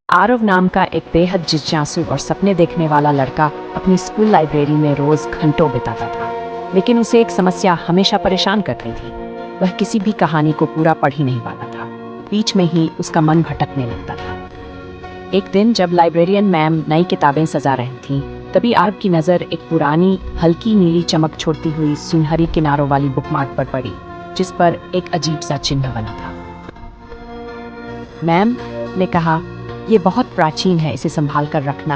आरव नाम का एक बेहद जिज्ञासु और सपने देखने वाला लड़का अपनी स्कूल लाइब्रेरी में रोज घंटों बिताता था, लेकिन उसे एक समस्या हमेशा परेशान करती थी। वह किसी भी कहानी को पूरा पढ़ ही नहीं पाता था। बीच में ही उसका मन भटकने लगता था। एक दिन जब लाइब्रेरियन मैम नई किताबें सजा रही थीं, तभी आरव की नज़र एक पुरानी हल्की नीली चमक छोड़ती हुई सुनहरी किनारों वाली बुकमार्क पर पड़ी, जिस पर एक अजीब सा चिन्ह बना था। मैम ने कहा, ये बहुत प्राचीन है, इसे संभाल कर रखना।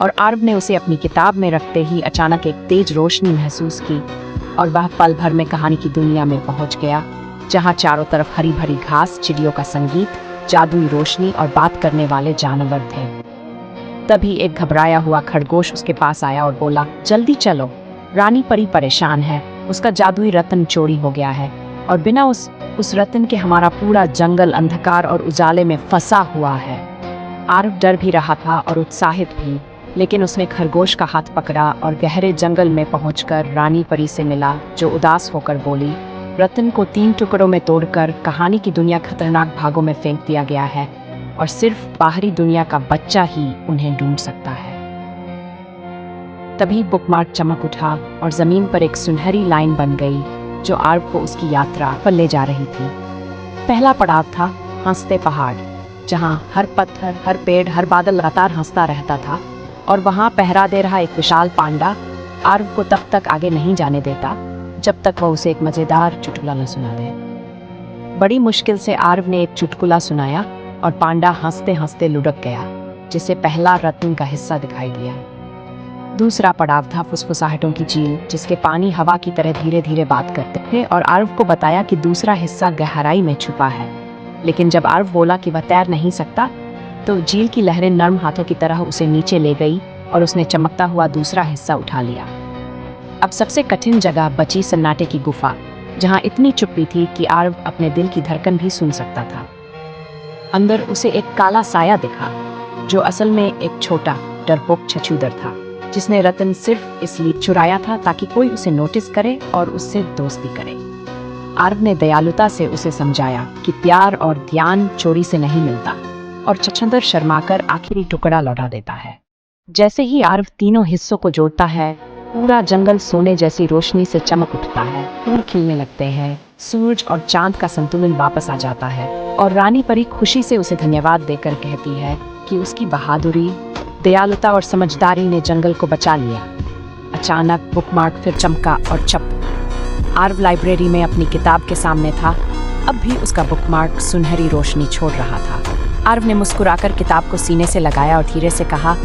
और आरव ने उसे अपनी किताब में रखते ही अचानक एक तेज रोशनी महसूस की और वह पल भर में कहानी की दुनिया में पहुंच गया, जहां चारों तरफ हरी भरी घास, चिड़ियों का संगीत, जादुई रोशनी और बात करने वाले जानवर थे। तभी एक घबराया हुआ खरगोश उसके पास आया और बोला, जल्दी चलो, रानी परी परेशान है, उसका जादुई रत्न चोरी हो गया है और बिना उस रत्न के हमारा पूरा जंगल अंधकार और उजाले में फंसा हुआ है। आरव डर भी रहा था और उत्साहित भी, लेकिन उसने खरगोश का हाथ पकड़ा और गहरे जंगल में पहुंचकर रानी परी से मिला, जो उदास होकर बोली, रत्न को 3 टुकड़ों में तोड़कर कहानी की दुनिया खतरनाक भागों में फेंक दिया गया है और सिर्फ बाहरी दुनिया का बच्चा ही उन्हें ढूंढ सकता है। तभी बुकमार्क चमक उठा और जमीन पर एक सुनहरी लाइन बन गई, जो आरव को उसकी यात्रा पर ले जा रही थी। पहला पड़ाव था हंसते पहाड़, जहां हर पत्थर, हर पेड़, हर बादल लगातार हंसता रहता था और वहां पहरा दे रहा एक विशाल पांडा आरव को तब तक आगे नहीं जाने देता जब तक वह उसे एक मजेदार चुटकुला न सुना दे। बड़ी मुश्किल से आरव ने एक चुटकुला सुनाया और पांडा हंसते हंसते लुढ़क गया, जिसे पहला रत्न का हिस्सा दिखाई दिया। दूसरा पड़ाव था फुसफुसाहटों की झील, जिसके पानी हवा की तरह धीरे धीरे बात करते थे और आरव को बताया कि दूसरा हिस्सा गहराई में छुपा है। लेकिन जब आरव बोला कि वह तैर नहीं सकता, तो झील की लहरें नर्म हाथों की तरह उसे नीचे ले गई और उसने चमकता हुआ दूसरा हिस्सा उठा लिया। अब सबसे कठिन जगह बची सन्नाटे की गुफा, जहां इतनी चुप्पी थी कि आरव अपने दिल की धड़कन भी सुन सकता था। अंदर उसे एक काला साया दिखा, जो असल में एक छोटा डरपोक छछूदर था, जिसने रत्न सिर्फ इसलिए चुराया था ताकि कोई उसे नोटिस करे और उससे दोस्ती करे। आरव ने दयालुता से उसे समझाया कि प्यार और ध्यान चोरी से नहीं मिलता, और छछूदर शर्माकर आखिरी टुकड़ा लौटा देता है। जैसे ही आरव तीनों हिस्सों को जोड़ता है, पूरा जंगल सोने जैसी रोशनी से चमक उठता है, फूल खिलने लगते हैं, सूरज और चांद का संतुलन वापस आ जाता है और रानी परी खुशी से उसे धन्यवाद देकर कहती है कि उसकी बहादुरी, दयालुता और समझदारी ने जंगल को बचा लिया। अचानक बुकमार्क फिर चमका और चप। आरव लाइब्रेरी में अपनी किताब के सामने था। अब भी उसका बुकमार्क सुनहरी रोशनी छोड़ रहा था। आरव ने मुस्कुराकर किताब को सीने से लगाया और धीरे से कहा,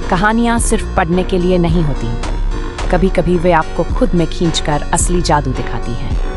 कहानियां सिर्फ पढ़ने के लिए नहीं होती, कभी कभी वे आपको खुद में खींचकर असली जादू दिखाती हैं।